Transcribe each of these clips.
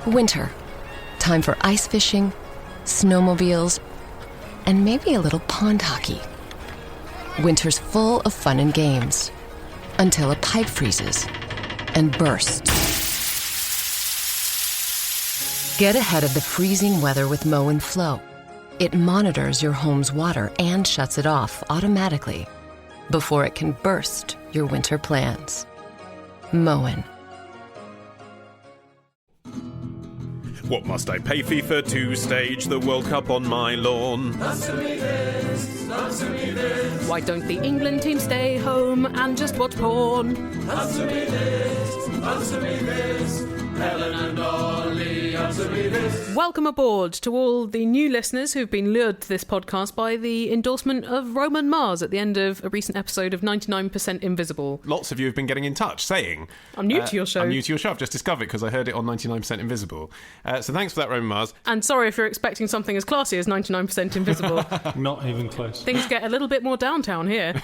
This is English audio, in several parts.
Winter. Time for ice fishing, snowmobiles, and maybe a little pond hockey. Winter's full of fun and games. Until a pipe freezes and bursts. Get ahead of the freezing weather with Mow and Flow. It monitors your home's water and shuts it off automatically before it can burst your winter plans. Moen. What must I pay FIFA to stage the World Cup on my lawn? Answer me this, answer me this. Why don't the England team stay home and just watch porn? Answer me this, answer me this. Helen and Ollie, answer me this. Welcome aboard to all the new listeners who've been lured to this podcast by the endorsement of Roman Mars at the end of a recent episode of 99% Invisible. Lots of you have been getting in touch saying... I'm new to your show. I'm new to your show. I've just discovered it because I heard it on 99% Invisible. So thanks for that, Roman Mars. And sorry if you're expecting something as classy as 99% Invisible. Not even close. Things get a little bit more downtown here.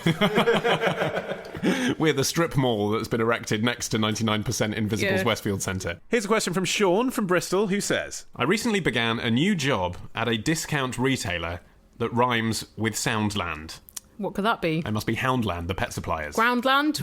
We're the strip mall that's been erected next to 99% Invisible's Westfield Centre. Here's a question from Sean from Bristol, who says, I recently began a new job at a discount retailer that rhymes with Soundland. What could that be? It must be Houndland, the pet suppliers. Groundland?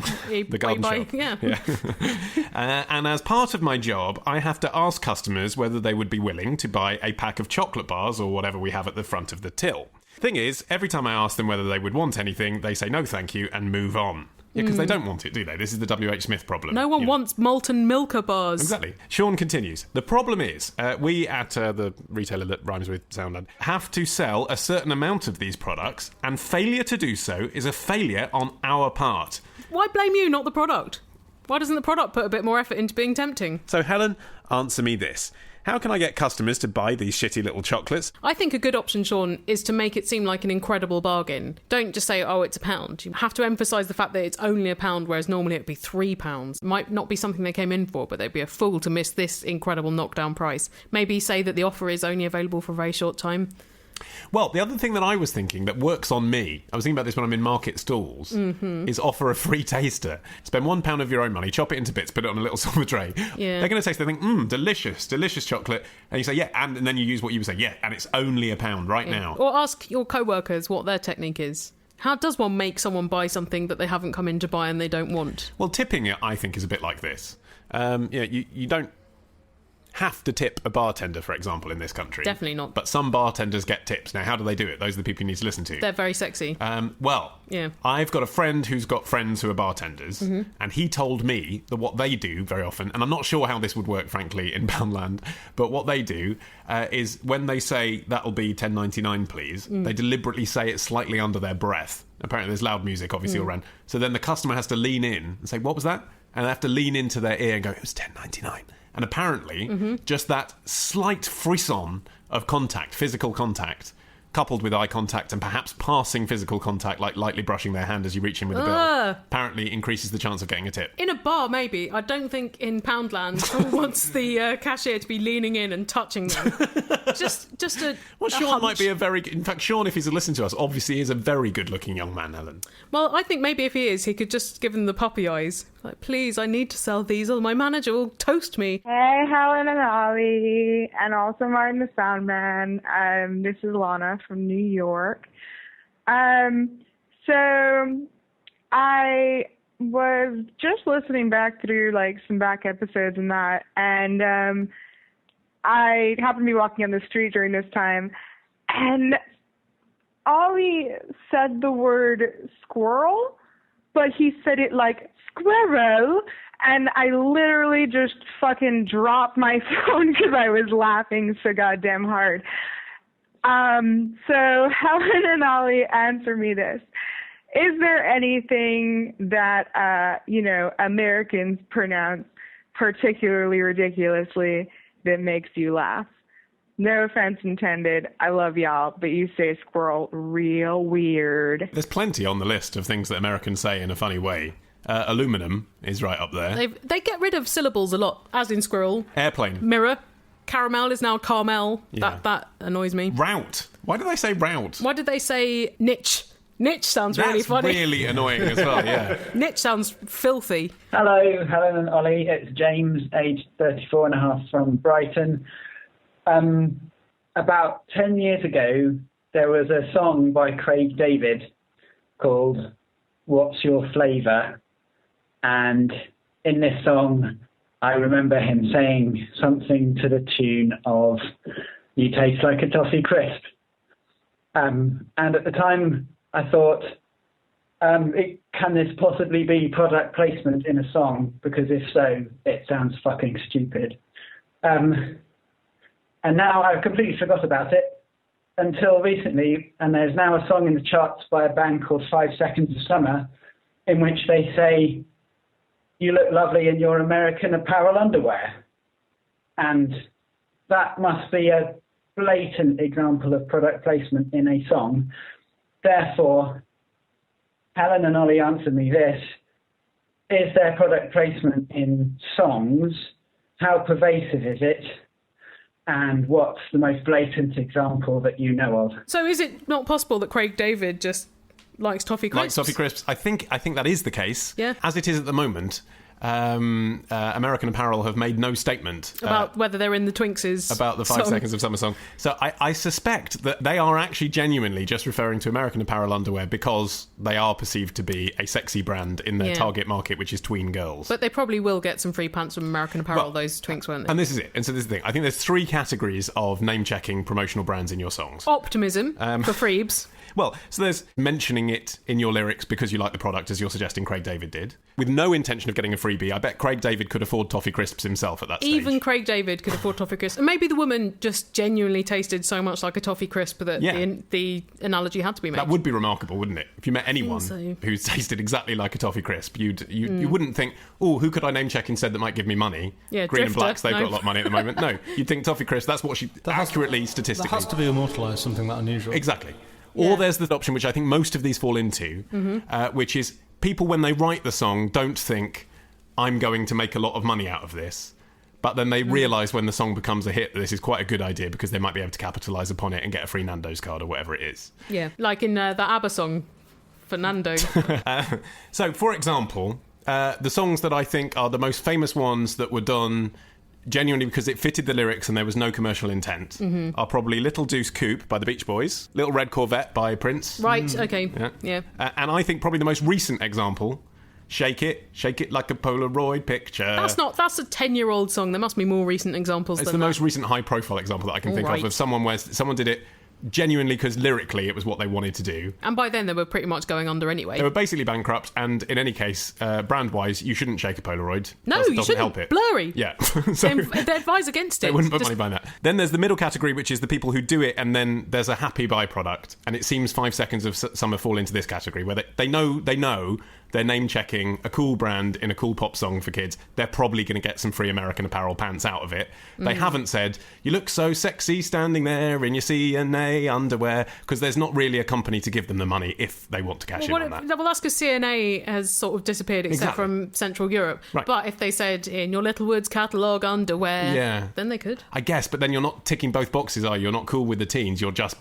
The garden shop. Yeah. And as part of my job, I have to ask customers whether they would be willing to buy a pack of chocolate bars or whatever we have at the front of the till. Thing is, every time I ask them whether they would want anything, they say no thank you and move on. Yeah, because they don't want it, do they? This is the W.H. Smith problem. No one wants molten Milka bars. Exactly. Sean continues. The problem is, we at the retailer that rhymes with Soundland have to sell a certain amount of these products, and failure to do so is a failure on our part. Why blame you, not the product? Why doesn't the product put a bit more effort into being tempting? So, Helen, answer me this. How can I get customers to buy these shitty little chocolates? I think a good option, Sean, is to make it seem like an incredible bargain. Don't just say, oh, it's £1. You have to emphasise the fact that it's only £1, whereas normally it'd be £3. It might not be something they came in for, but they'd be a fool to miss this incredible knockdown price. Maybe say that the offer is only available for a very short time. Well, the other thing that I was thinking that works on me, I was thinking about this when I'm in market stalls, is offer a free taster. Spend £1 of your own money, chop it into bits, put it on a little silver tray. Yeah. They're going to taste, they think, delicious chocolate. And you say, yeah, and then you use what you would say, yeah, and it's only £1 right now. Or ask your co-workers what their technique is. How does one make someone buy something that they haven't come in to buy and they don't want? Well, tipping it, I think, is a bit like this. You don't have to tip a bartender, for example, in this country. Definitely not. But some bartenders get tips. Now, how do they do it? Those are the people you need to listen to. They're very sexy. Yeah. I've got a friend who's got friends who are bartenders, and he told me that what they do very often, and I'm not sure how this would work, frankly, in Poundland, but what they do is when they say, that'll be $10.99, please, they deliberately say it slightly under their breath. Apparently there's loud music, obviously, all around. So then the customer has to lean in and say, what was that? And they have to lean into their ear and go, it was $10.99. And apparently, just that slight frisson of contact, physical contact, coupled with eye contact and perhaps passing physical contact, like lightly brushing their hand as you reach in with a bill, apparently increases the chance of getting a tip. In a bar, maybe. I don't think in Poundland someone wants the cashier to be leaning in and touching them. just a Well, Sean hunch. might be a very... In fact, Sean, if he's a listener to us, obviously is a very good-looking young man, Helen. Well, I think maybe if he is, he could just give them the puppy eyes. Like, please, I need to sell these or my manager will toast me. Hey, Helen and Ollie, and also Martin the Sound Man. This is Lana from New York. So I was just listening back through some back episodes and that, and I happened to be walking on the street during this time, and Ollie said the word squirrel, but he said it like squirrel, and I literally just fucking dropped my phone because I was laughing so goddamn hard. So Helen and Ollie, answer me this. Is there anything that, Americans pronounce particularly ridiculously that makes you laugh? No offense intended. I love y'all, but you say squirrel real weird. There's plenty on the list of things that Americans say in a funny way. Aluminum is right up there. They get rid of syllables a lot, as in squirrel. Airplane. Mirror. Caramel is now Carmel. Yeah. That annoys me. Route. Why do they say route? Why did they say niche? Niche sounds really That's funny. really annoying as well, yeah. Niche sounds filthy. Hello, Helen and Ollie. It's James, aged 34 and a half, from Brighton. About 10 years ago, there was a song by Craig David called What's Your Flavour? And in this song, I remember him saying something to the tune of, "You taste like a toffee crisp." And at the time, I thought, can this possibly be product placement in a song? Because if so, it sounds fucking stupid. And now I've completely forgot about it until recently, and there's now a song in the charts by a band called 5 Seconds of Summer in which they say, "You look lovely in your American Apparel underwear." And that must be a blatant example of product placement in a song. Therefore, Helen and Ollie, answer me this. Is there product placement in songs? How pervasive is it? And what's the most blatant example that you know of? So is it not possible that Craig David just likes toffee crisps? Likes toffee crisps. I think that is the case. Yeah. As it is at the moment, American Apparel have made no statement about whether they're in the Twinks' about the 5 Seconds of Summer song. So I suspect that they are actually genuinely just referring to American Apparel underwear because they are perceived to be a sexy brand in their target market, which is tween girls. But they probably will get some free pants from American Apparel, those Twinks, won't they? And this is it. And so this is the thing. I think there's 3 categories of name-checking promotional brands in your songs. Optimism for Freebs. Well, so there's mentioning it in your lyrics because you like the product, as you're suggesting Craig David did, with no intention of getting a freebie. I bet Craig David could afford toffee crisps himself at that stage. Even Craig David could afford toffee crisps. And maybe the woman just genuinely tasted so much like a toffee crisp that the analogy had to be made. That would be remarkable, wouldn't it? If you met anyone who tasted exactly like a toffee crisp, you wouldn't think, oh, who could I name check instead that might give me money? Yeah, Green Drifter, and Blacks, they've got a lot of money at the moment. No, you'd think toffee crisp, that's what she accurately, statistically... That has to be immortalised, something that unusual. Exactly. Yeah. Or there's the option, which I think most of these fall into, which is people, when they write the song, don't think, I'm going to make a lot of money out of this. But then they realise when the song becomes a hit that this is quite a good idea because they might be able to capitalise upon it and get a free Nando's card or whatever it is. Yeah, like in that ABBA song, Fernando. So, for example, the songs that I think are the most famous ones that were done genuinely because it fitted the lyrics and there was no commercial intent are probably Little Deuce Coupe by the Beach Boys, Little Red Corvette by Prince. Right, okay, yeah. And I think probably the most recent example, Shake It Like a Polaroid Picture. That's a 10-year-old song. There must be more recent examples It's than the that. most recent high-profile example that I can think Right. of someone where someone did it genuinely because lyrically it was what they wanted to do. And by then they were pretty much going under anyway. They were basically bankrupt, and in any case, brand-wise, you shouldn't shake a Polaroid. No, Doesn't you shouldn't. help it. Blurry. Yeah. So They advise against it. they wouldn't put money behind that. Then there's the middle category, which is the people who do it, and then there's a happy byproduct. And it seems 5 Seconds of Summer fall into this category, where they know they're name-checking a cool brand in a cool pop song for kids. They're probably going to get some free American Apparel pants out of it. They haven't said, you look so sexy standing there in your CNA underwear, because there's not really a company to give them the money if they want to cash in on that. Well, that's because CNA has sort of disappeared, except from Central Europe. Right. But if they said, in your Little Woods catalogue underwear, then they could. I guess, but then you're not ticking both boxes, are you? You're not cool with the teens. You're just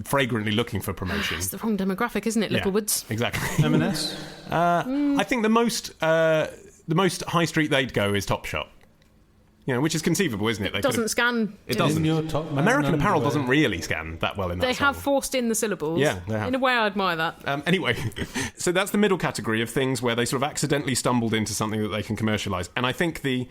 fragrantly looking for promotion. It's the wrong demographic, isn't it, Little Woods? Exactly. M&S? I think the most high street they'd go is Topshop. You know, which is conceivable, isn't it? It doesn't scan. It doesn't. Your top man American Apparel underwear. doesn't really scan that well in that They song. have forced in the syllables. Yeah, they have. In a way, I admire that. Anyway, so that's the middle category of things where they sort of accidentally stumbled into something that they can commercialise. And I think the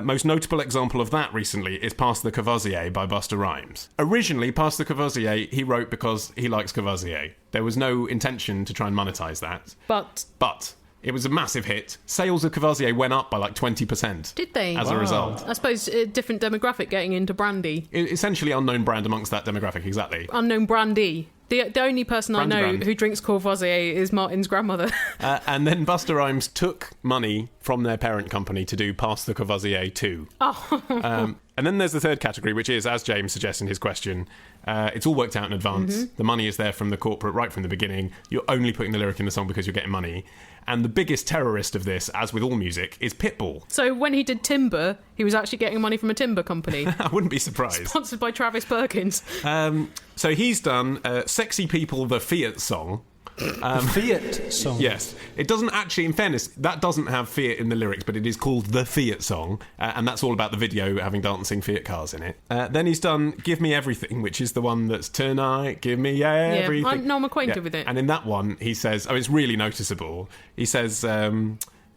most notable example of that recently is Pass the Courvoisier by Busta Rhymes. Originally, Pass the Courvoisier he wrote because he likes Courvoisier. There was no intention to try and monetise that. But it was a massive hit. Sales of Courvoisier went up by like 20%. Did they? As a result. I suppose a different demographic getting into brandy. Essentially unknown brand amongst that demographic, exactly. Unknown brandy. The only person Brandy I know brand. who drinks Courvoisier is Martin's grandmother. And then Busta Rhymes took money from their parent company to do Pass the Courvoisier 2. Oh. And then there's the third category, which is, as James suggests in his question, it's all worked out in advance. The money is there from the corporate right from the beginning. You're only putting the lyric in the song because you're getting money. And the biggest terrorist of this, as with all music, is Pitbull. So when he did Timber, he was actually getting money from a timber company. I wouldn't be surprised. Sponsored by Travis Perkins. So he's done Sexy People, the Fiat song, Fiat song. Yes. It doesn't actually, in fairness, that doesn't have Fiat in the lyrics, but it is called the Fiat song, and that's all about the video having dancing Fiat cars in it. Then he's done Give Me Everything, which is the one that's Tonight, Give Me Everything. Yeah, I'm acquainted with it. And in that one, he says, it's really noticeable. He says,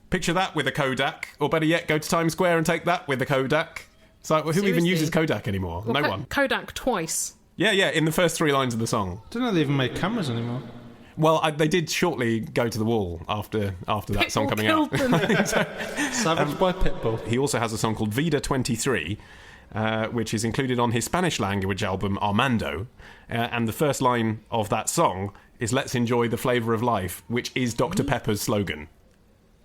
picture that with a Kodak, or better yet, go to Times Square and take that with a Kodak. It's like, who even uses Kodak anymore? Well, no one. Kodak twice. Yeah, in the first 3 lines of the song. I don't know they even make cameras anymore. Well, they did shortly go to the wall after that song coming out. Savage by Pitbull. He also has a song called Vida 23, which is included on his Spanish language album Armando. And the first line of that song is Let's Enjoy the Flavour of Life, which is Dr. Pepper's slogan.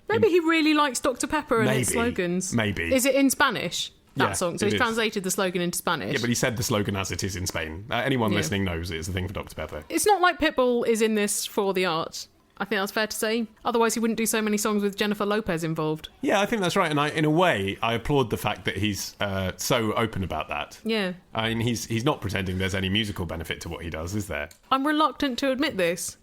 Maybe he really likes Dr. Pepper and its slogans. Maybe. Is it in Spanish? That song. So he's is. translated the slogan into Spanish. Yeah, but he said the slogan as it is in Spain. Anyone listening knows it's the thing for Dr. Pepper. It's not like Pitbull is in this for the art. I think that's fair to say. Otherwise, he wouldn't do so many songs with Jennifer Lopez involved. Yeah, I think that's right. And in a way, I applaud the fact that he's so open about that. Yeah. I mean, he's not pretending there's any musical benefit to what he does, is there? I'm reluctant to admit this,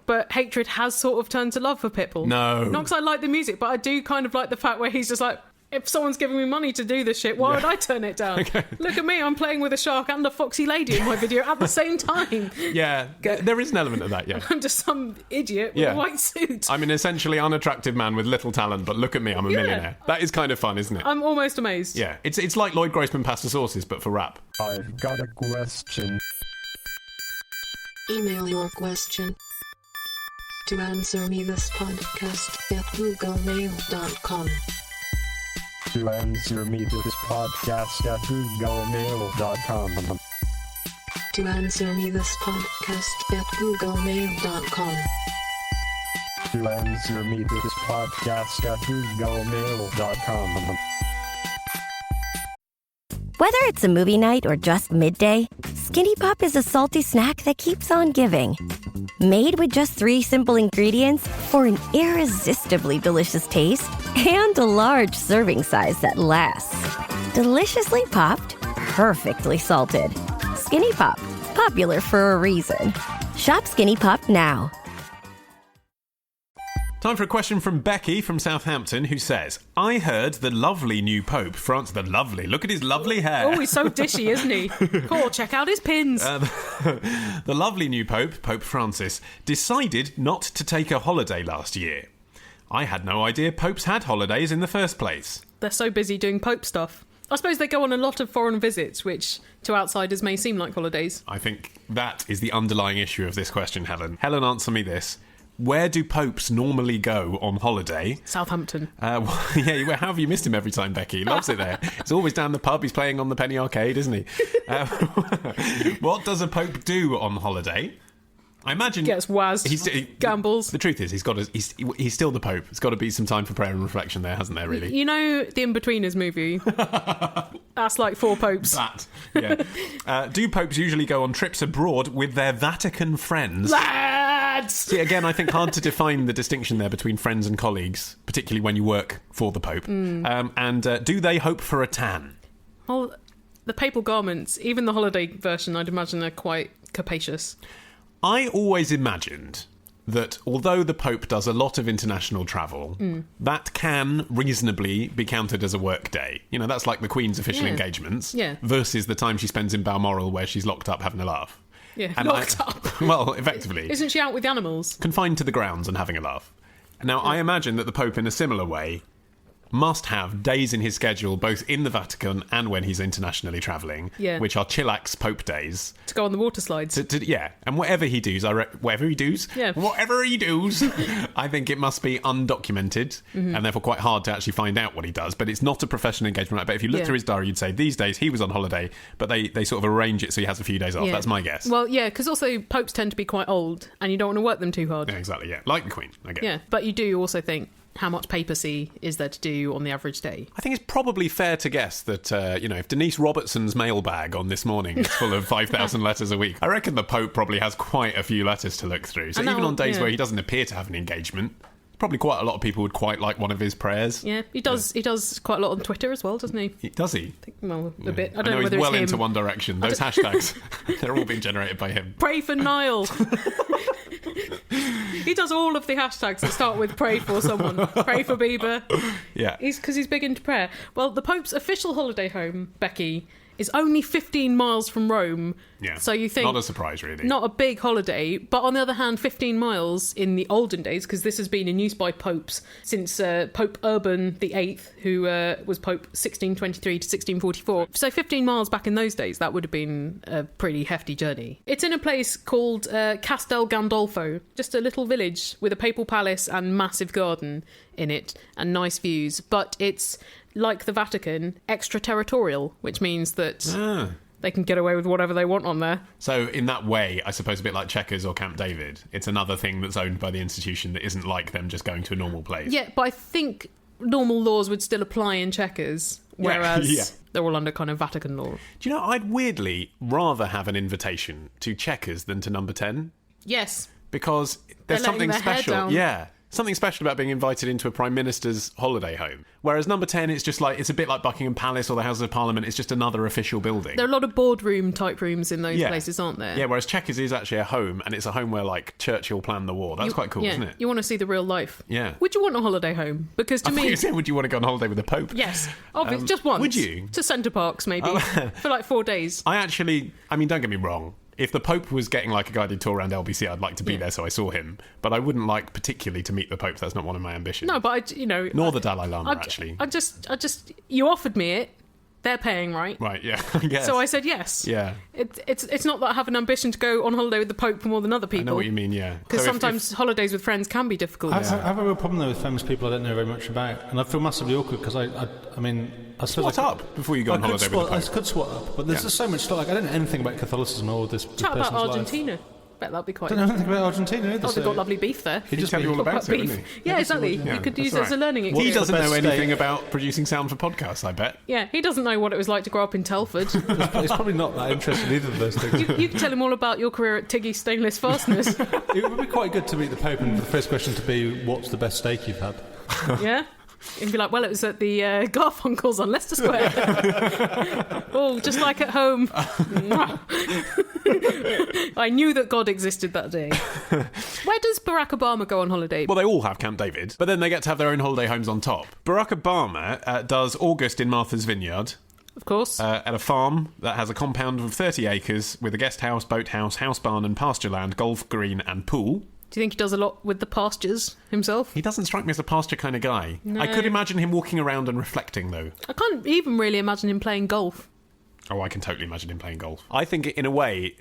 but hatred has sort of turned to love for Pitbull. No. Not because I like the music, but I do kind of like the fact where he's just like, if someone's giving me money to do this shit, why would I turn it down? Okay. Look at me, I'm playing with a shark and a foxy lady in my video at the same time. Yeah, there is an element of that, yeah. I'm just some idiot with a white suit. I'm an essentially unattractive man with little talent, but look at me, I'm a millionaire. That is kind of fun, isn't it? I'm almost amazed. Yeah, it's like Lloyd Grossman Pasta Sauces, but for rap. I've got a question. Email your question to answermethispodcast@googlemail.com. To answer me this podcast at googlemail.com. To answer me this podcast at googlemail.com. To answer me this podcast at googlemail.com. Whether it's a movie night or just midday, Skinny Pop is a salty snack that keeps on giving. Made with just 3 simple ingredients for an irresistibly delicious taste and a large serving size that lasts. Deliciously popped, perfectly salted. Skinny Pop, popular for a reason. Shop Skinny Pop now. Time for a question from Becky from Southampton, who says, I heard the lovely new Pope, Francis, the lovely, look at his lovely hair. Oh, he's so dishy, isn't he? Cool, check out his pins. The lovely new Pope, Pope Francis, decided not to take a holiday last year. I had no idea popes had holidays in the first place. They're so busy doing Pope stuff. I suppose they go on a lot of foreign visits, which to outsiders may seem like holidays. I think that is the underlying issue of this question, Helen. Helen, answer me this. Where do popes normally go on holiday? Southampton. How have you missed him every time, Becky? He loves it there. He's always down the pub. He's playing on the penny arcade, isn't he? What does a pope do on holiday? I imagine gets wazzed, gambles. The truth is, he's still the Pope. It's got to be some time for prayer and reflection there, hasn't there, really? You know the In-Betweeners movie? That's like 4 popes. That, yeah. Do popes usually go on trips abroad with their Vatican friends? Lads! See, again, I think hard to define the distinction there between friends and colleagues, particularly when you work for the Pope. And do they hope for a tan? Well, the papal garments, even the holiday version, I'd imagine they're quite capacious. I always imagined that although the Pope does a lot of international travel, that can reasonably be counted as a work day. You know, that's like the Queen's official engagements versus the time she spends in Balmoral where she's locked up having a laugh. Yeah, and locked up. Well, effectively. Isn't she out with the animals? Confined to the grounds and having a laugh. Now, I imagine that the Pope, in a similar way, must have days in his schedule, both in the Vatican and when he's internationally travelling, which are chillax Pope days. To go on the water slides. And whatever he does, I think it must be undocumented and therefore quite hard to actually find out what he does. But it's not a professional engagement. I bet if you look through his diary, you'd say these days he was on holiday, but they sort of arrange it so he has a few days off. That's my guess. Well, yeah, because also popes tend to be quite old and you don't want to work them too hard. Yeah, exactly, yeah. Like the Queen, I guess. Yeah, but you do also think, how much papacy is there to do on the average day? I think it's probably fair to guess that, if Denise Robertson's mailbag on This Morning is full of 5,000 letters a week, I reckon the Pope probably has quite a few letters to look through. So even on days where he doesn't appear to have an engagement, probably quite a lot of people would quite like one of his prayers. Yeah, he does. Yeah. He does quite a lot on Twitter as well, doesn't he? Does he? Well, a bit. I know don't know he's whether well it's into him. One Direction. Those hashtags, they're all being generated by him. Pray for Niall. He does all of the hashtags that start with pray for someone. Pray for Bieber. Yeah. Because he's big into prayer. Well, the Pope's official holiday home, Becky, is only 15 miles from Rome. Yeah. So you think... Not a surprise, really. Not a big holiday. But on the other hand, 15 miles in the olden days, because this has been in use by popes since Pope Urban VIII, who was Pope 1623 to 1644. So 15 miles back in those days, that would have been a pretty hefty journey. It's in a place called Castel Gandolfo, just a little village with a papal palace and massive garden in it and nice views. But it's... like the Vatican, extraterritorial, which means that they can get away with whatever they want on there. So in that way, I suppose a bit like Chequers or Camp David, it's another thing that's owned by the institution that isn't like them just going to a normal place. Yeah, but I think normal laws would still apply in Chequers, whereas they're all under kind of Vatican law. Do you know, I'd weirdly rather have an invitation to Chequers than to Number 10. Yes. Because there's They're letting something their hair special. down. Yeah. Something special about being invited into a Prime Minister's holiday home. Whereas Number 10, it's just like, it's a bit like Buckingham Palace or the Houses of Parliament. It's just another official building. There are a lot of boardroom type rooms in those places, aren't there? Yeah, whereas Chequers is actually a home, and it's a home where, like, Churchill planned the war. That's quite cool, isn't it? You want to see the real life. Yeah. Would you want a holiday home? Because to I thought me... you said, would you want to go on holiday with the Pope? Yes. Obviously, just once. Would you? To Centre Parks, maybe. For like 4 days. I mean, don't get me wrong. If the Pope was getting like a guided tour around LBC, I'd like to be there so I saw him. But I wouldn't like particularly to meet the Pope. That's not one of my ambitions. No, but Nor the Dalai Lama, actually. I just you offered me it. They're paying, right? Right, yeah. I guess. So I said yes. Yeah. It's not that I have an ambition to go on holiday with the Pope more than other people. I know what you mean, yeah. Because sometimes holidays with friends can be difficult. I have a real problem though with famous people I don't know very much about, and I feel massively awkward because I suppose Swat up before you go on holiday with the Pope. I could swat up, but there's just so much stuff. Like I don't know anything about Catholicism or this. Chat about person's Argentina. Life. Bet that'd be quite. I don't know anything about Argentina either. Oh, they've got lovely beef there. He'd just tell you all about it, wouldn't he? Yeah, exactly. Yeah, you could use that's it as a learning He experience. doesn't know anything about producing sound for podcasts, I bet. Yeah, he doesn't know what it was like to grow up in Telford. It's probably not that interested in either of those things. You can tell him all about your career at Tiggy Stainless Fasteners. It would be quite good to meet the Pope, and the first question to be, "What's the best steak you've had?" Yeah. And be like, well, it was at the Garfunkels on Leicester Square. Oh, just like at home. I knew that God existed that day. Where does Barack Obama go on holiday? Well, they all have Camp David, but then they get to have their own holiday homes on top. Barack Obama does August in Martha's Vineyard. Of course. At a farm that has a compound of 30 acres with a guest house, boathouse, house barn and pasture land, golf green and pool. Do you think he does a lot with the pastures himself? He doesn't strike me as a pasture kind of guy. No. I could imagine him walking around and reflecting, though. I can't even really imagine him playing golf. Oh, I can totally imagine him playing golf. I think, in a way,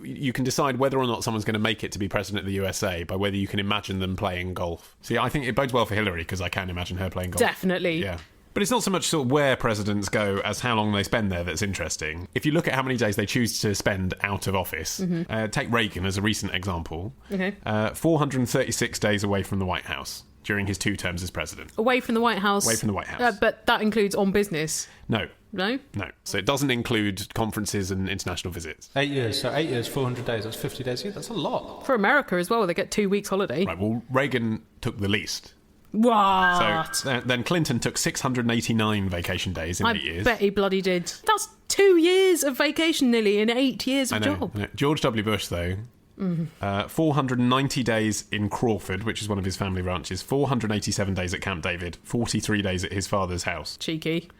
you can decide whether or not someone's going to make it to be president of the USA by whether you can imagine them playing golf. See, I think it bodes well for Hillary, because I can imagine her playing golf. Definitely. Yeah. But it's not so much sort of where presidents go as how long they spend there that's interesting. If you look at how many days they choose to spend out of office, take Reagan as a recent example, 436 days away from the White House during his 2 terms as president. Away from the White House? Away from the White House. But that includes on business? No. No? No. So it doesn't include conferences and international visits. 8 years. So 8 years, 400 days. That's 50 days. Yeah, that's a lot. For America as well, they get 2 weeks holiday. Right, well, Reagan took the least. What? So then Clinton took 689 vacation days in 8 years. I bet he bloody did. That's 2 years of vacation nearly in 8 years of job. I know. George W. Bush, though, 490 days in Crawford, which is one of his family ranches, 487 days at Camp David, 43 days at his father's house. Cheeky.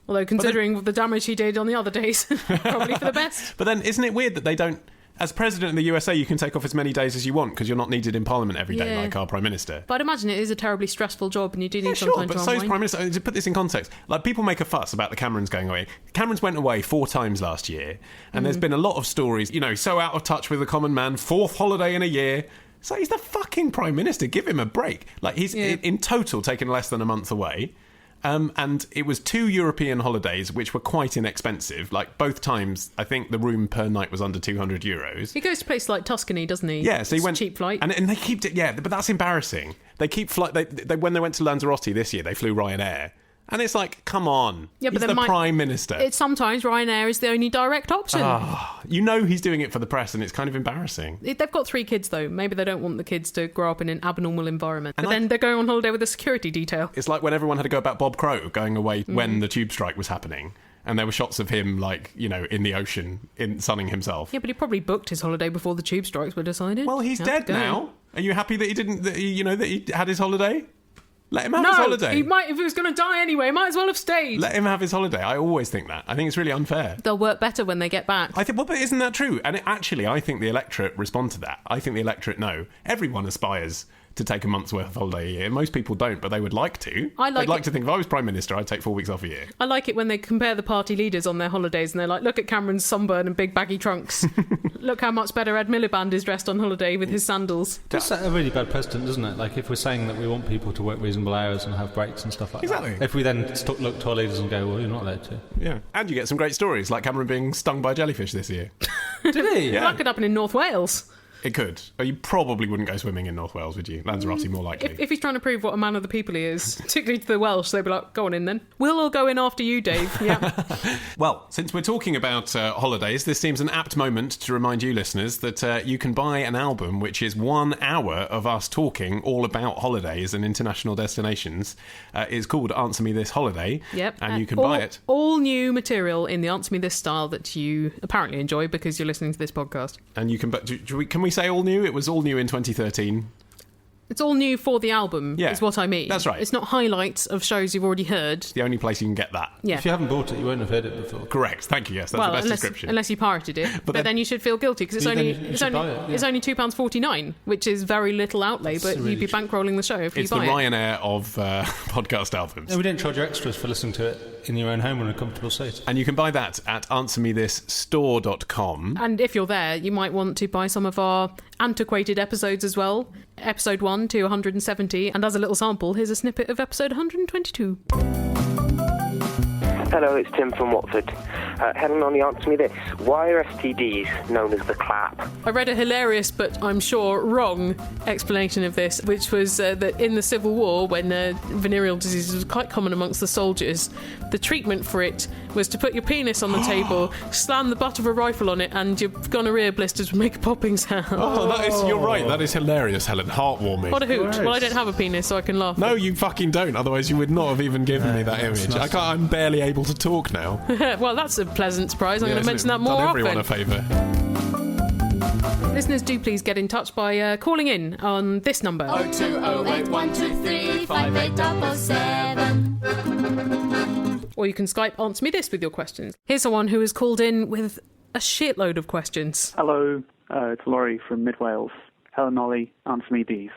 Although considering the damage he did on the other days, probably for the best. But then isn't it weird that they don't... As president of the USA, you can take off as many days as you want because you're not needed in Parliament every day like our Prime Minister. But I'd imagine it is a terribly stressful job and you do need some time to but so's Prime Minister. To put this in context, like people make a fuss about the Camerons going away. Camerons went away 4 times last year and there's been a lot of stories, so out of touch with the common man, 4th holiday in a year. So he's the fucking Prime Minister. Give him a break. Like he's in total taken less than a month away. And it was 2 European holidays, which were quite inexpensive. Like, both times, I think the room per night was under €200. He goes to places like Tuscany, doesn't he? Yeah, so he went... cheap flight. And they keep... but that's embarrassing. They keep flight... They when they went to Lanzarote this year, they flew Ryanair. And it's like, come on. Yeah, but he's the Prime Minister. It's sometimes Ryanair is the only direct option. He's doing it for the press, and it's kind of embarrassing. They've got 3 kids, though. Maybe they don't want the kids to grow up in an abnormal environment. But then they're going on holiday with a security detail. It's like when everyone had to go about Bob Crow going away when the tube strike was happening. And there were shots of him, in the ocean, sunning himself. Yeah, but he probably booked his holiday before the tube strikes were decided. Well, he's dead now. Are you happy that he didn't? That he had his holiday? Let him have his holiday. He might, if he was going to die anyway, might as well have stayed. Let him have his holiday. I always think that. I think it's really unfair. They'll work better when they get back. I think, well, but isn't that true? And I think the electorate respond to that. I think the electorate know. Everyone aspires to take a month's worth of holiday a year. Most people don't, but they would like to. They'd like to think, if I was Prime Minister, I'd take 4 weeks off a year. I like it when they compare the party leaders on their holidays and they're like, look at Cameron's sunburn and big baggy trunks. Look how much better Ed Miliband is dressed on holiday with his sandals. That's set a really bad precedent, doesn't it? Like, if we're saying that we want people to work reasonable hours and have breaks and stuff like Exactly. that. If we then look to our leaders and go, well, you're not allowed to. Yeah. And you get some great stories, like Cameron being stung by jellyfish this year. Did he? Yeah. That could happen in North Wales. It could. But you probably wouldn't go swimming in North Wales, would you? Lanzarote more likely. If he's trying to prove what a man of the people he is, particularly to the Welsh, they'd be like, go on in then. We'll all go in after you, Dave. Yeah. Well, since we're talking about holidays, this seems an apt moment to remind you listeners that you can buy an album which is 1 hour of us talking all about holidays and international destinations. It's called Answer Me This Holiday. Yep. And you can buy it. All new material in the Answer Me This style that you apparently enjoy because you're listening to this podcast. And you can... Can we say all new? It was all new in 2013. It's all new for the album, is what I mean. That's right. It's not highlights of shows you've already heard. The only place you can get that. Yeah. If you haven't bought it, you won't have heard it before. Correct. Thank you. Yes, that's the best description. Unless you pirated it, but then you should feel guilty because it's only £2.49, which is very little outlay, but you'd be bankrolling the show if you buy it. It's the Ryanair of podcast albums. No, we didn't charge you extras for listening to it in your own home in a comfortable seat. And you can buy that at answermethisstore.com. And if you're there, you might want to buy some of our antiquated episodes as well. Episode 1 to 170. And as a little sample, here's a snippet of episode 122. Hello, it's Tim from Watford. Helen, only answer me this. Why are STDs known as the clap? I read a hilarious, but I'm sure wrong, explanation of this, which was that in the Civil War, when venereal disease was quite common amongst the soldiers, the treatment for it was to put your penis on the table, slam the butt of a rifle on it, and your gonorrhea blisters would make a popping sound. Oh, you're right. That is hilarious, Helen. Heartwarming. What a hoot. Well, I don't have a penis, so I can laugh. No, you fucking don't. Otherwise, you would not have even given me that image. I'm barely able to talk now. Well, that's a pleasant surprise. I'm going to mention that more often. Done everyone a favour. Listeners, do please get in touch by calling in on this number. 02081235877. Or you can Skype Answer Me This with your questions. Here's someone who has called in with a shitload of questions. Hello, it's Laurie from Mid Wales. Helen, Ollie, answer me these.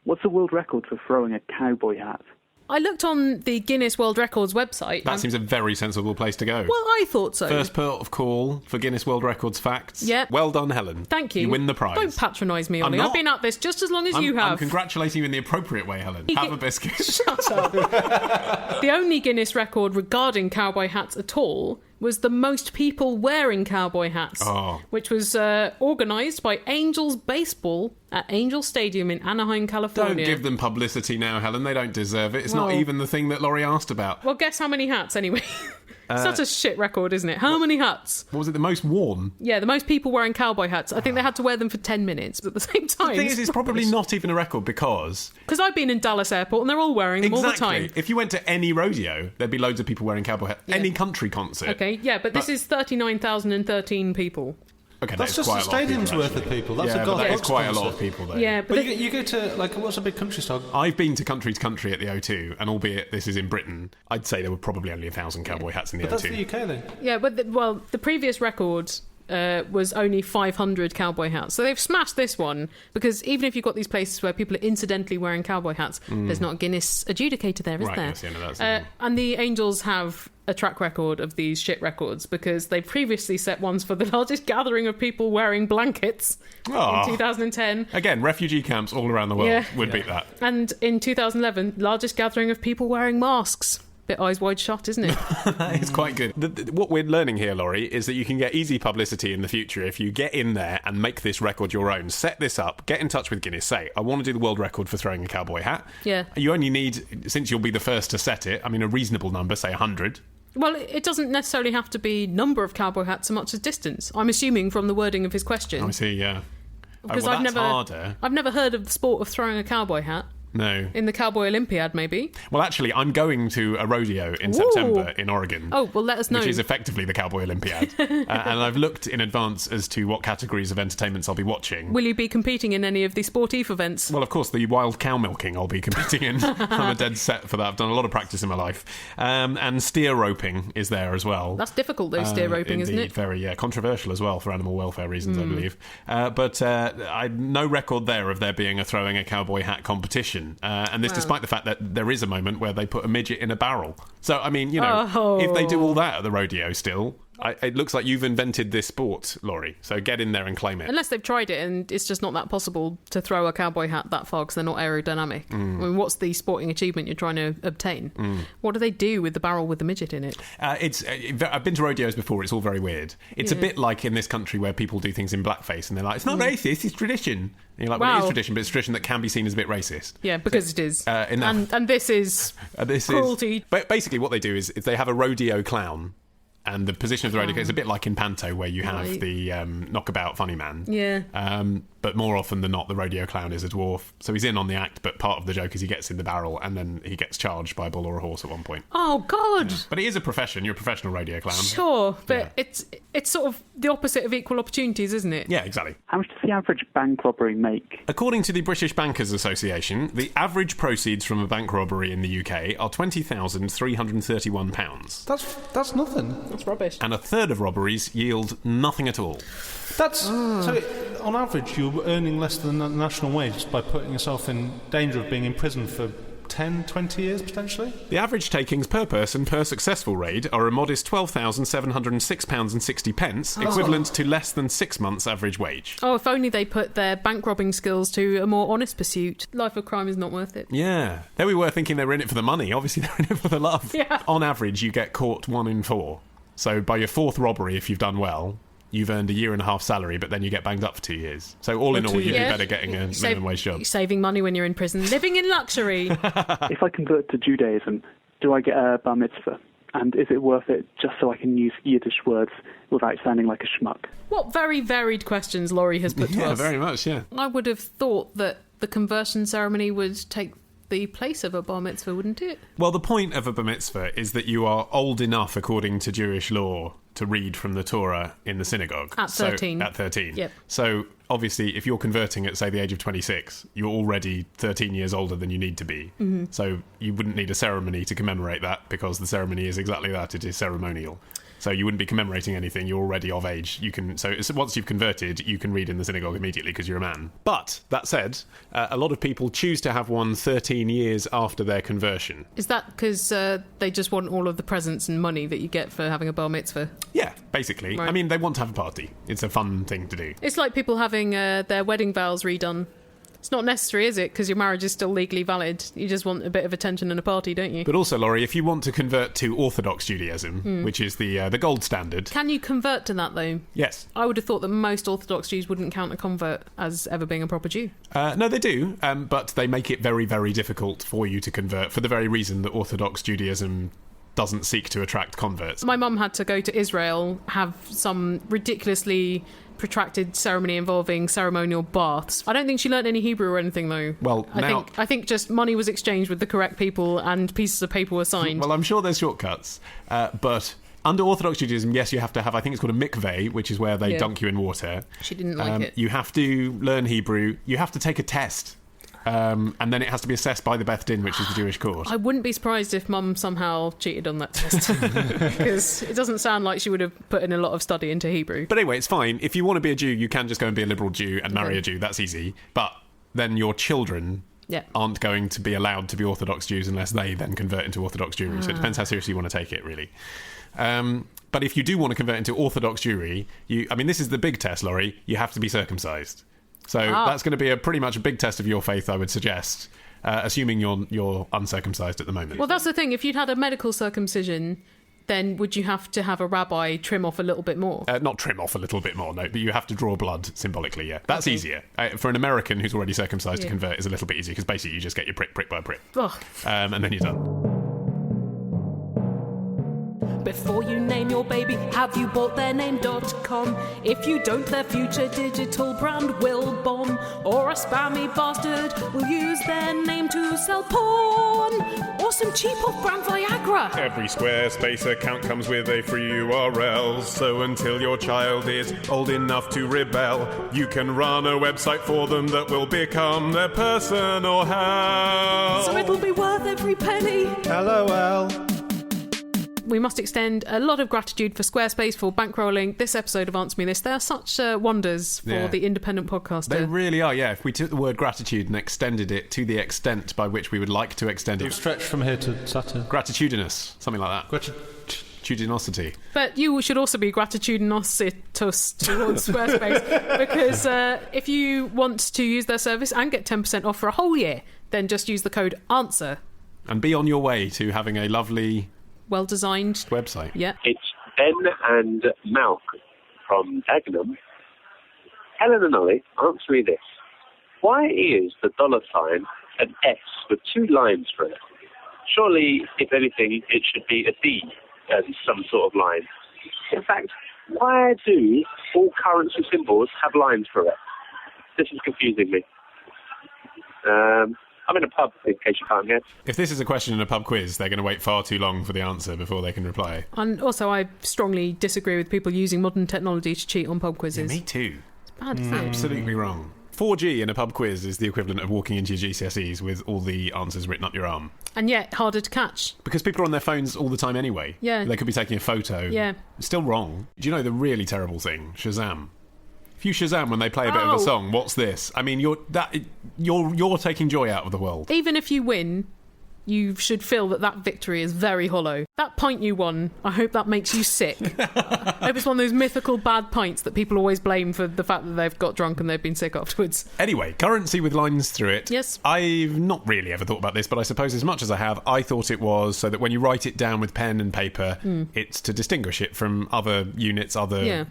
What's the world record for throwing a cowboy hat? I looked on the Guinness World Records website. That seems a very sensible place to go. Well, I thought so. First port of call for Guinness World Records facts. Yeah. Well done, Helen. Thank you. You win the prize. Don't patronise me, Ollie. I've been at this just as long as you have. I'm congratulating you in the appropriate way, Helen. Have a biscuit. Shut up. The only Guinness record regarding cowboy hats at all was the most people wearing cowboy hats, which was organised by Angels Baseball at Angel Stadium in Anaheim, California. Don't give them publicity now, Helen. They don't deserve it. It's not even the thing that Laurie asked about. Well, guess how many hats, anyway. Such a shit record, isn't it? How many hats? What was it, the most worn? Yeah, the most people wearing cowboy hats. I think they had to wear them for 10 minutes at the same time. The thing is, it's probably not even a record because I've been in Dallas Airport and they're all wearing them all the time. If you went to any rodeo, there'd be loads of people wearing cowboy hats. Yeah. Any country concert. Okay, yeah, but this is 39,013 people. Okay, that's just a stadium's worth of people. That's a that is quite a lot of people, though. Yeah, but you go to, like, what's a big country song? I've been to country at the O2, and albeit this is in Britain, I'd say there were probably only 1,000 cowboy hats in the O2. But that's the UK, then. Yeah, but the previous record was only 500 cowboy hats. So they've smashed this one, because even if you've got these places where people are incidentally wearing cowboy hats, there's not a Guinness adjudicator there, is there? Yes, yeah, no, that's and the Angels have a track record of these shit records because they previously set ones for the largest gathering of people wearing blankets in 2010. Again, refugee camps all around the world would beat that. And in 2011, largest gathering of people wearing masks. Bit eyes wide shut, isn't it? It's quite good. What we're learning here, Laurie, is that you can get easy publicity in the future if you get in there and make this record your own. Set this up, get in touch with Guinness, say, I want to do the world record for throwing a cowboy hat. Yeah. You only need, since you'll be the first to set it, I mean, a reasonable number, say 100. Well, it doesn't necessarily have to be number of cowboy hats so much as distance. I'm assuming from the wording of his question. I see, yeah. Because I've never heard of the sport of throwing a cowboy hat. No. In the Cowboy Olympiad, maybe? Well, actually, I'm going to a rodeo in September in Oregon. Oh, well, let us know. Which is effectively the Cowboy Olympiad. And I've looked in advance as to what categories of entertainments I'll be watching. Will you be competing in any of the sportive events? Well, of course, the wild cow milking I'll be competing in. I'm a dead set for that. I've done a lot of practice in my life. And steer roping is there as well. That's difficult, though, steer roping, indeed, isn't it? Very controversial as well for animal welfare reasons, I believe. But no record there of there being a throwing a cowboy hat competition. And this despite the fact that there is a moment where they put a midget in a barrel. So, I mean, if they do all that at the rodeo still, it looks like you've invented this sport, Laurie. So get in there and claim it. Unless they've tried it and it's just not that possible to throw a cowboy hat that far because they're not aerodynamic. I mean, what's the sporting achievement you're trying to obtain? What do they do with the barrel with the midget in it? I've been to rodeos before. It's all very weird. It's a bit like in this country where people do things in blackface and they're like, it's not racist, it's tradition. And you're like, well, it is tradition, but it's tradition that can be seen as a bit racist. Yeah, because it is. And this is cruelty. But basically what they do is they have a rodeo clown. And the position of the rodeo is a bit like in Panto, where you have the knockabout funny man. Yeah. But more often than not, the rodeo clown is a dwarf. So he's in on the act, but part of the joke is he gets in the barrel and then he gets charged by a bull or a horse at one point. Oh, God. Yeah. But it is a profession. You're a professional rodeo clown. Sure, but it's sort of the opposite of equal opportunities, isn't it? Yeah, exactly. How much does the average bank robbery make? According to the British Bankers Association, the average proceeds from a bank robbery in the UK are £20,331. That's nothing. That's rubbish. And a third of robberies yield nothing at all. That's so. On average, you're earning less than the national wage just by putting yourself in danger of being in prison for 10, 20 years, potentially? The average takings per person per successful raid are a modest £12,706.60, equivalent to less than 6 months' average wage. Oh, if only they put their bank robbing skills to a more honest pursuit. Life of crime is not worth it. Yeah. There we were thinking they were in it for the money. Obviously, they're in it for the love. Yeah. On average, you get caught 1 in 4. So by your 4th robbery, if you've done well, you've earned a year and a half salary, but then you get banged up for 2 years. So all in all, you'd be better getting a minimum wage job. Saving money when you're in prison. Living in luxury. If I convert to Judaism, do I get a bar mitzvah? And is it worth it just so I can use Yiddish words without sounding like a schmuck? What very varied questions Laurie has put to us. Yeah, very much, yeah. I would have thought that the conversion ceremony would take the place of a bar mitzvah, wouldn't it? Well, the point of a bar mitzvah is that you are old enough, according to Jewish law, to read from the Torah in the synagogue. At 13. At 13. Yep. So, obviously, if you're converting at, say, the age of 26, you're already 13 years older than you need to be. Mm-hmm. So you wouldn't need a ceremony to commemorate that, because the ceremony is exactly that. It is ceremonial. So you wouldn't be commemorating anything. You're already of age. So once you've converted, you can read in the synagogue immediately because you're a man. But that said, a lot of people choose to have one 13 years after their conversion. Is that because they just want all of the presents and money that you get for having a bar mitzvah? Yeah, basically. Right. I mean, they want to have a party. It's a fun thing to do. It's like people having their wedding vows redone. It's not necessary, is it? Because your marriage is still legally valid. You just want a bit of attention and a party, don't you? But also, Laurie, if you want to convert to Orthodox Judaism, which is the gold standard... Can you convert to that, though? Yes. I would have thought that most Orthodox Jews wouldn't count a convert as ever being a proper Jew. No, they do, but they make it very, very difficult for you to convert for the very reason that Orthodox Judaism doesn't seek to attract converts. My mum had to go to Israel, have some ridiculously protracted ceremony involving ceremonial baths. I don't think she learnt any Hebrew or anything, though. Well, I think just money was exchanged with the correct people and pieces of paper were signed. Well, I'm sure there's shortcuts, but under Orthodox Judaism, yes, you have to have, I think it's called a mikveh, which is where they dunk you in water. She didn't like it. You have to learn Hebrew. You have to take a test. And then it has to be assessed by the Beth Din, which is the Jewish court. I wouldn't be surprised if Mum somehow cheated on that test, because it doesn't sound like she would have put in a lot of study into Hebrew. But anyway, it's fine. If you want to be a Jew, you can just go and be a liberal Jew and marry a Jew. That's easy. But then your children aren't going to be allowed to be Orthodox Jews unless they then convert into Orthodox Jewry. So it depends how seriously you want to take it, really. But if you do want to convert into Orthodox Jewry, this is the big test, Laurie. You have to be circumcised. So that's going to be pretty much a big test of your faith, I would suggest, assuming you're uncircumcised at the moment. Well, that's the thing. If you'd had a medical circumcision, then would you have to have a rabbi trim off a little bit more? Not trim off a little bit more, no, but you have to draw blood symbolically, yeah. That's easier. For an American who's already circumcised to convert is a little bit easier, because basically you just get your prick by prick. And then you're done. Before you name your baby, have you bought their name.com? If you don't, their future digital brand will bomb. Or a spammy bastard will use their name to sell porn. Or some cheap off-brand Viagra. Every Squarespace account comes with a free URL, so until your child is old enough to rebel, you can run a website for them that will become their personal hell. So it'll be worth every penny. LOL. We must extend a lot of gratitude for Squarespace for bankrolling this episode of Answer Me This. They are such wonders for the independent podcaster. They really are, yeah. If we took the word gratitude and extended it to the extent by which we would like to extend it. Stretch from here to Saturn. Gratitudinous, something like that. Gratitudinosity. But you should also be gratitudinos towards Squarespace, because if you want to use their service and get 10% off for a whole year, then just use the code ANSWER. And be on your way to having a lovely... well-designed website. Yeah. It's Ben and Malk from Dagenham. Helen and Ollie, answer me this. Why is the $sign an S with two lines for it? Surely, if anything, it should be a D as some sort of line. In fact, why do all currency symbols have lines for it? This is confusing me. I'm in a pub, in case you can't guess. If this is a question in a pub quiz, they're going to wait far too long for the answer before they can reply. And also, I strongly disagree with people using modern technology to cheat on pub quizzes. Yeah, me too. It's bad, isn't it? Absolutely wrong. 4G in a pub quiz is the equivalent of walking into your GCSEs with all the answers written up your arm. And yet, harder to catch. Because people are on their phones all the time anyway. Yeah. They could be taking a photo. Yeah. It's still wrong. Do you know the really terrible thing? Shazam. If you Shazam when they play a bit of a song, what's this? I mean, you're taking joy out of the world. Even if you win, you should feel that victory is very hollow. That pint you won, I hope that makes you sick. I hope it's one of those mythical bad pints that people always blame for the fact that they've got drunk and they've been sick afterwards. Anyway, currency with lines through it. Yes. I've not really ever thought about this, but I suppose as much as I have, I thought it was so that when you write it down with pen and paper, it's to distinguish it from other units, other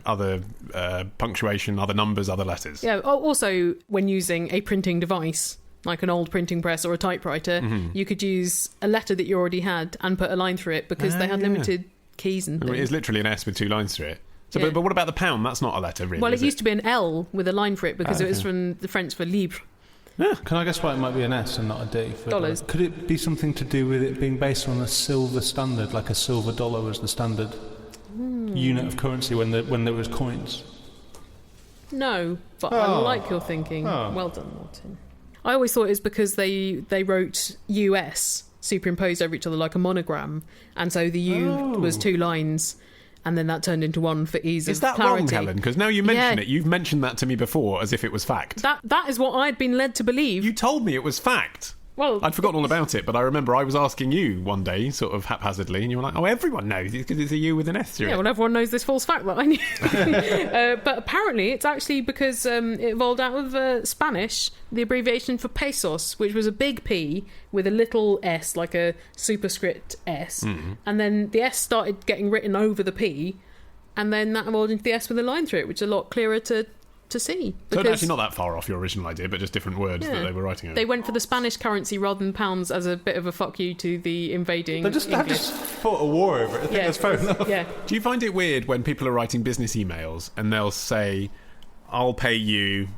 punctuation, other numbers, other letters. Yeah, also when using a printing device, like an old printing press or a typewriter, you could use a letter that you already had and put a line through it because they had limited keys and things. I mean, it's literally an S with two lines through it. So, but what about the pound? That's not a letter, really. Well, it used to be an L with a line for it because it was from the French for libre. Yeah. Can I guess why it might be an S and not a D? For dollars. Could it be something to do with it being based on a silver standard, like a silver dollar was the standard unit of currency when there was coins? No, but I like your thinking. Well done, Martin. I always thought it was because they wrote US superimposed over each other like a monogram, and so the U was two lines, and then that turned into one for ease of clarity. Is that wrong, Helen? Because now you mention it, you've mentioned that to me before as if it was fact. That is what I'd been led to believe. You told me it was fact. Well, I'd forgotten all about it, but I remember I was asking you one day, sort of haphazardly, and you were like, "Oh, everyone knows it because it's a U with an S through it." Yeah, well, everyone knows this false fact that I knew. But apparently, it's actually because it evolved out of Spanish, the abbreviation for pesos, which was a big P with a little S, like a superscript S, and then the S started getting written over the P, and then that evolved into the S with a line through it, which is a lot clearer to see. So it's actually not that far off your original idea, but just different words that they were writing over. They went for the Spanish currency rather than pounds as a bit of a fuck you to the invading They just fought a war over it. I think that's fair enough. Yeah. Do you find it weird when people are writing business emails and they'll say, "I'll pay you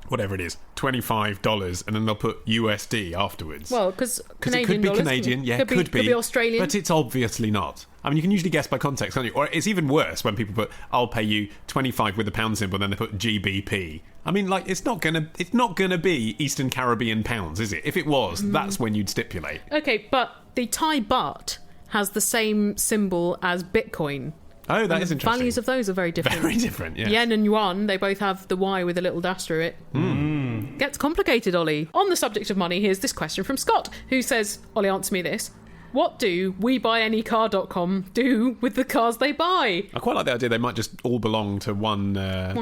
whatever it is, $25, and then they'll put USD afterwards? Well, because it could be Canadian, could be Australian, but it's obviously not. I mean, you can usually guess by context, can't you? Or it's even worse when people put, "I'll pay you 25 with the pound symbol," and then they put GBP. I mean, like, it's not gonna be Eastern Caribbean pounds, is it? If it was, that's when you'd stipulate. Okay, but the Thai baht has the same symbol as Bitcoin. Oh, that is interesting. Values of those are very different. Very different, yes. Yen and yuan, they both have the Y with a little dash through it. Gets complicated, Ollie. On the subject of money, here's this question from Scott, who says, Ollie, answer me this. What do WeBuyAnyCar.com do with the cars they buy? I quite like the idea they might just all belong to one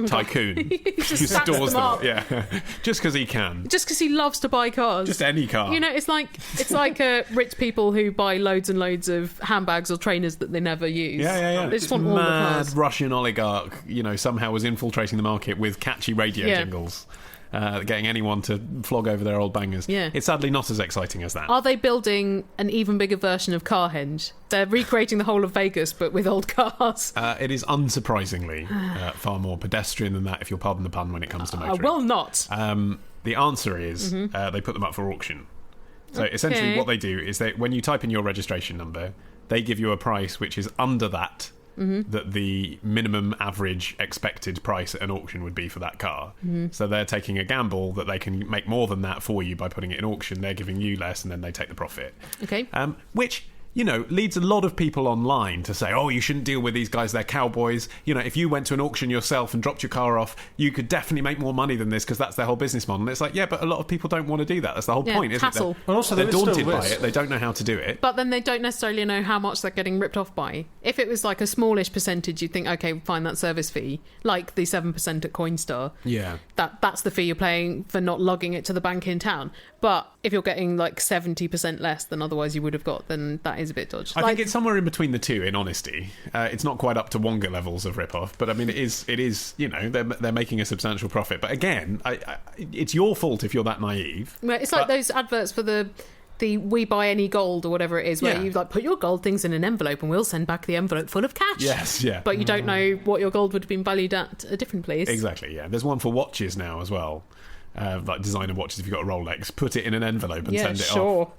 tycoon who stores them up. Yeah, just because he can. Just because he loves to buy cars. Just any car. You know, it's like rich people who buy loads and loads of handbags or trainers that they never use. Yeah. They just want all the cars. Mad Russian oligarch, somehow was infiltrating the market with catchy radio jingles. getting anyone to flog over their old bangers. Yeah. It's sadly not as exciting as that. Are they building an even bigger version of Carhenge? They're recreating the whole of Vegas, but with old cars. It is unsurprisingly far more pedestrian than that, if you'll pardon the pun, when it comes to motoring. Well, not. The answer is they put them up for auction. So essentially what they do is when you type in your registration number, they give you a price which is under that the minimum average expected price at an auction would be for that car. So they're taking a gamble that they can make more than that for you by putting it in auction. They're giving you less, and then they take the profit. Okay. Which, leads a lot of people online to say, oh, you shouldn't deal with these guys, they're cowboys. If you went to an auction yourself and dropped your car off, you could definitely make more money than this because that's their whole business model. And it's like, yeah, but a lot of people don't want to do that. That's the whole point, isn't hassle. it? And also they're daunted by it. They don't know how to do it. But then they don't necessarily know how much they're getting ripped off by. If it was like a smallish percentage, you'd think, okay, fine, that service fee, like the 7% at Coinstar. Yeah. That's the fee you're paying for not logging it to the bank in town. But if you're getting like 70% less than otherwise you would have got, then that is a bit dodgy. I think it's somewhere in between the two, in honesty. It's not quite up to Wonga levels of rip-off, but I mean, it is. They're making a substantial profit. But again, it's your fault if you're that naive. Well, it's like those adverts for the We Buy Any Gold or whatever it is, where you like put your gold things in an envelope and we'll send back the envelope full of cash. Yes, yeah. But you don't know what your gold would have been valued at a different place. Exactly, yeah. There's one for watches now as well. Like designer watches, if you've got a Rolex, put it in an envelope and send it off.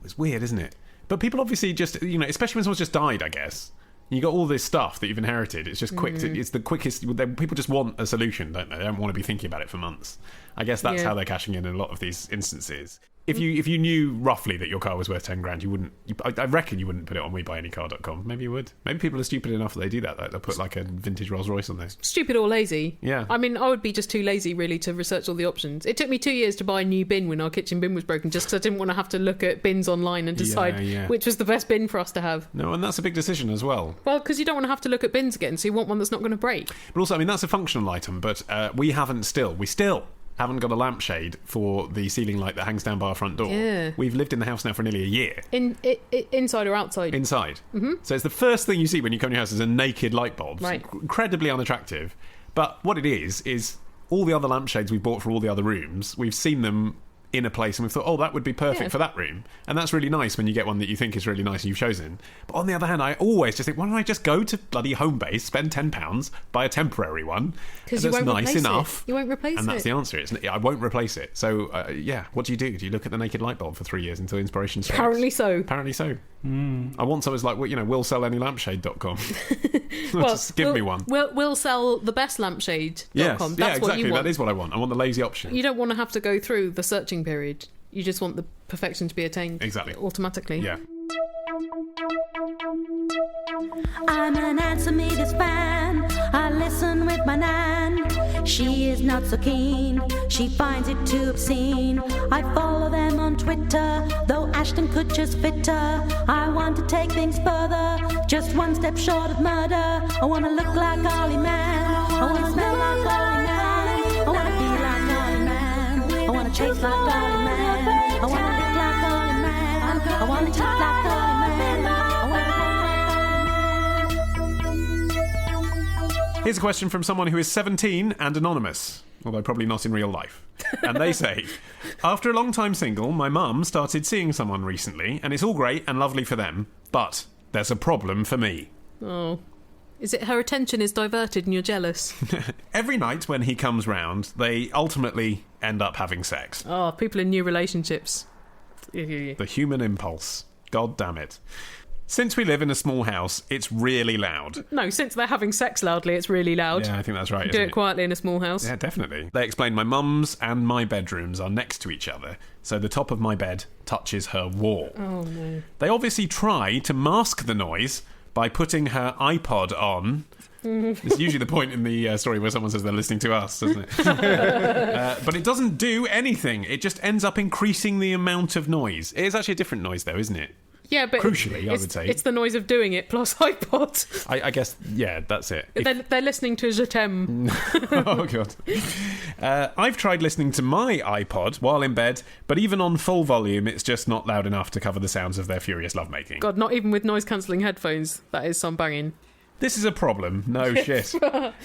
It's weird, isn't it? But people obviously just, especially when someone's just died, I guess. You got all this stuff that you've inherited. It's just quick. It's the quickest. People just want a solution, don't they? They don't want to be thinking about it for months. I guess that's how they're cashing in a lot of these instances. If you knew roughly that your car was worth 10 grand, you wouldn't. I reckon you wouldn't put it on WeBuyAnyCar.com. Maybe you would. Maybe people are stupid enough that they do that. They'll put like a vintage Rolls Royce on there. Stupid or lazy. Yeah. I mean, I would be just too lazy really to research all the options. It took me 2 years to buy a new bin when our kitchen bin was broken, just because I didn't want to have to look at bins online and decide which was the best bin for us to have. No, and that's a big decision as well. Well, because you don't want to have to look at bins again, so you want one that's not going to break. But also, I mean, that's a functional item. But we still haven't got a lampshade for the ceiling light that hangs down by our front door. Yeah. We've lived in the house now for nearly a year. Inside or outside? Inside. So it's the first thing you see when you come to your house is a naked light bulb. Right. It's incredibly unattractive. But what it is all the other lampshades we bought for all the other rooms, we've seen them in a place and we've thought, oh, that would be perfect for that room. And that's really nice when you get one that you think is really nice and you've chosen. But on the other hand, I always just think, why don't I just go to bloody Homebase, spend £10, buy a temporary one because that's nice enough. You won't replace it. And that's the answer. I won't replace it. So, what do? Do you look at the naked light bulb for 3 years until inspiration strikes? Apparently so. I want something like, we'll sell anylampshade.com. Just give me one. We'll sell the best lampshade.com. Yes, That's exactly. what you want. That is what I want. I want the lazy option. You don't want to have to go through the searching period. You just want the perfection to be attained automatically. Yeah. I'm an Answer Me This fan. I listen with my nan. She is not so keen. She finds it too obscene. I follow them on Twitter, though Ashton Kutcher's fitter. I want to take things further, just one step short of murder. I want to look like Ollie Man. I want to smell like Ollie Man. I want to be like Ollie Man. I want to chase like Ollie Man. I want to look like Ollie Man. I want to talk like Ollie Man. Here's a question from someone who is 17 and anonymous, although probably not in real life. And they say, after a long time single, my mum started seeing someone recently, and it's all great and lovely for them, but there's a problem for me. Oh. Is it her attention is diverted and you're jealous? Every night when he comes round, they ultimately end up having sex. Oh, people in new relationships. The human impulse. God damn it. Since we live in a small house, it's really loud. No, since they're having sex loudly, it's really loud. Yeah, I think that's right. Do it quietly in a small house. Yeah, definitely. They explain my mum's and my bedrooms are next to each other, so the top of my bed touches her wall. Oh, no. They obviously try to mask the noise by putting her iPod on. It's usually the point in the story where someone says they're listening to us, isn't it? But it doesn't do anything. It just ends up increasing the amount of noise. It is actually a different noise, though, isn't it? Yeah, but crucially, I would say it's the noise of doing it plus iPod. I guess, yeah, that's it. They're listening to Je t'aime. Oh god. I've tried listening to my iPod while in bed, but even on full volume, it's just not loud enough to cover the sounds of their furious lovemaking. God, not even with noise cancelling headphones. That is some banging. This is a problem. No shit.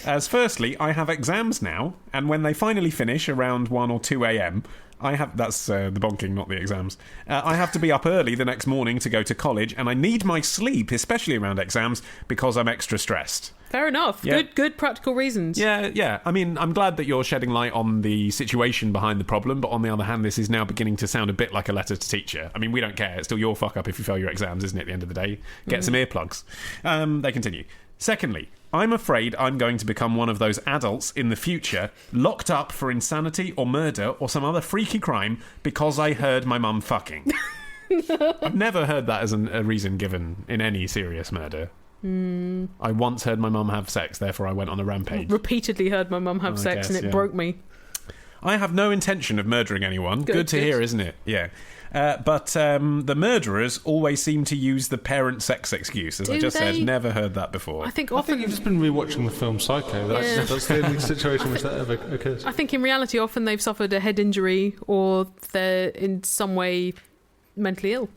As firstly, I have exams now, and when they finally finish around 1 or 2 a.m., that's the bonking, not the exams. I have to be up early the next morning to go to college, and I need my sleep, especially around exams, because I'm extra stressed. Fair enough. Yeah. Good practical reasons. Yeah. I mean, I'm glad that you're shedding light on the situation behind the problem, but on the other hand, this is now beginning to sound a bit like a letter to teacher. I mean, we don't care. It's still your fuck up if you fail your exams, isn't it, at the end of the day? Get some earplugs. They continue. Secondly, I'm afraid I'm going to become one of those adults in the future locked up for insanity or murder or some other freaky crime because I heard my mum fucking. I've never heard that as a reason given in any serious murder. I once heard my mum have sex, therefore I went on a rampage. Repeatedly heard my mum have sex, and it broke me. I have no intention of murdering anyone. Good to hear, isn't it? Yeah. But the murderers always seem to use the parent sex excuse. As I just said, never heard that before. I think you've just been rewatching the film Psycho. That's the only situation in which that ever occurs. I think in reality, often they've suffered a head injury or they're in some way mentally ill.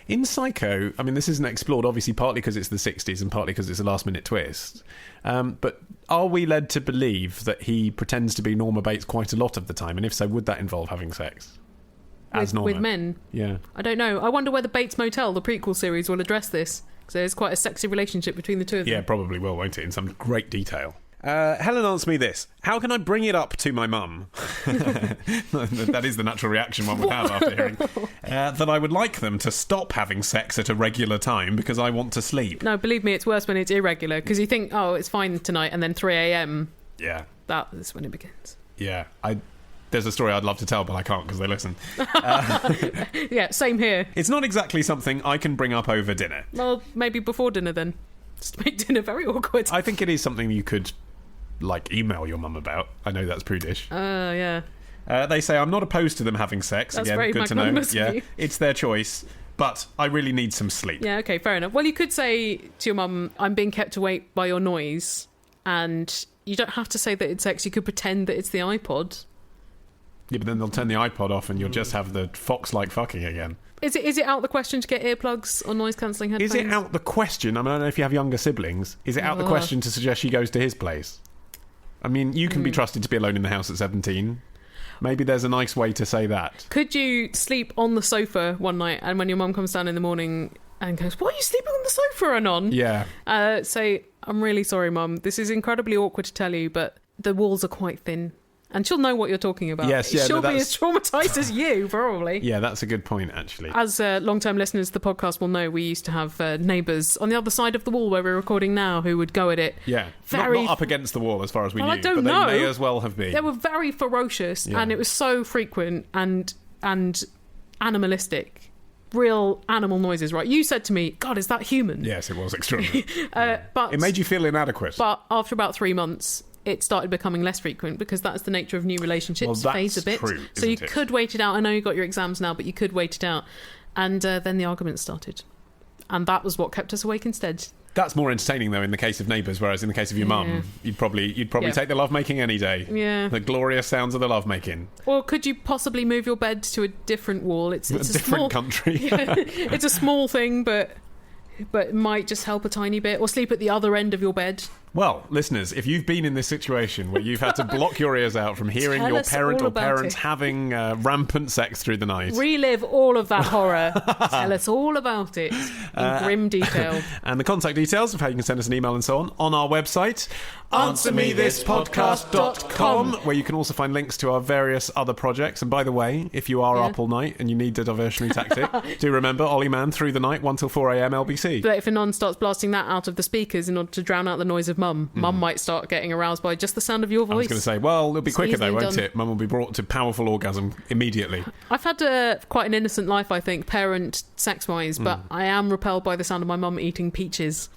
In Psycho, I mean, this isn't explored, obviously, partly because it's the 60s and partly because it's a last-minute twist. But are we led to believe that he pretends to be Norma Bates quite a lot of the time? And if so, would that involve having sex? With men? Yeah. I don't know. I wonder whether Bates Motel, the prequel series, will address this. Because there's quite a sexy relationship between the two of them. Yeah, probably will, won't it? In some great detail. Helen answered me this. How can I bring it up to my mum? That is the natural reaction one would have after hearing. That I would like them to stop having sex at a regular time because I want to sleep. No, believe me, it's worse when it's irregular. Because you think, oh, it's fine tonight, and then 3 a.m. Yeah. That is when it begins. Yeah. There's a story I'd love to tell, but I can't because they listen. Yeah, same here. It's not exactly something I can bring up over dinner. Well, maybe before dinner then. Just to make dinner very awkward. I think it is something you could, email your mum about. I know that's prudish. Yeah. They say, I'm not opposed to them having sex. That's again, very good to know. magnanimous of Yeah, you. it's their choice. But I really need some sleep. Yeah, okay, fair enough. Well, you could say to your mum, I'm being kept awake by your noise. And you don't have to say that it's sex. You could pretend that it's the iPod. Yeah, but then they'll turn the iPod off and you'll just have the fox-like fucking again. Is it out the question to get earplugs or noise-cancelling headphones? Is it out the question? I mean, I don't know if you have younger siblings. Is it out the question to suggest she goes to his place? I mean, you can be trusted to be alone in the house at 17. Maybe there's a nice way to say that. Could you sleep on the sofa one night and when your mum comes down in the morning and goes, "What are you sleeping on the sofa, Anon?" Yeah. Say, "I'm really sorry, Mum. This is incredibly awkward to tell you, but the walls are quite thin." And she'll know what you're talking about. Yes, yeah. She'll be as traumatised as you, probably. Yeah, that's a good point, actually. As long-term listeners to the podcast will know, we used to have neighbours on the other side of the wall where we're recording now who would go at it. Yeah, very... not up against the wall as far as we knew, I don't but know. they may as well have been. They were very ferocious, and it was so frequent and animalistic. Real animal noises, right? You said to me, "God, is that human?" Yes, it was extraordinary. But it made you feel inadequate. But after about 3 months, it started becoming less frequent because that's the nature of new relationships. Well, phase a bit. True, so you could wait it out. I know you got your exams now, but you could wait it out. And then the argument started. And that was what kept us awake instead. That's more entertaining, though, in the case of neighbours, whereas in the case of your mum, you'd probably take the lovemaking any day. Yeah. The glorious sounds of the lovemaking. Or could you possibly move your bed to a different wall? It's a different small country. Yeah, it's a small thing, but it might just help a tiny bit. Or sleep at the other end of your bed. Well, listeners, if you've been in this situation where you've had to block your ears out from hearing Tell your us parent all or about parents it. having rampant sex through the night. Relive all of that horror. Tell us all about it in grim detail. And the contact details of how you can send us an email and so on our website, answermethispodcast.com, where you can also find links to our various other projects. And by the way, if you are up all night and you need a diversionary tactic, do remember Ollie Man through the night, 1 till 4 a.m. LBC. But if Anon starts blasting that out of the speakers in order to drown out the noise of Mum might start getting aroused by just the sound of your voice. I was going to say, well, it'll be quicker though, won't done. it? Mum will be brought to powerful orgasm immediately. I've had quite an innocent life, I think, parent sex-wise, but I am repelled by the sound of my mum eating peaches.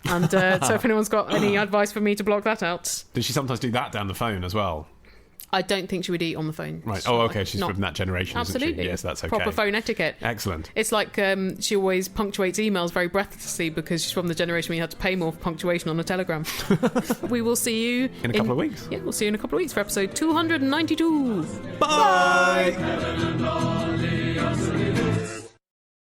And so if anyone's got any advice for me to block that out. Does she sometimes do that down the phone as well? I don't think she would eat on the phone. Right. Oh, okay. She's from that generation, absolutely. Isn't she? Yes, that's okay. Proper phone etiquette. Excellent. It's like she always punctuates emails very breathlessly because she's from the generation where you had to pay more for punctuation on a telegram. We will see you in a couple of weeks. Yeah, we'll see you in a couple of weeks for episode 292. Bye!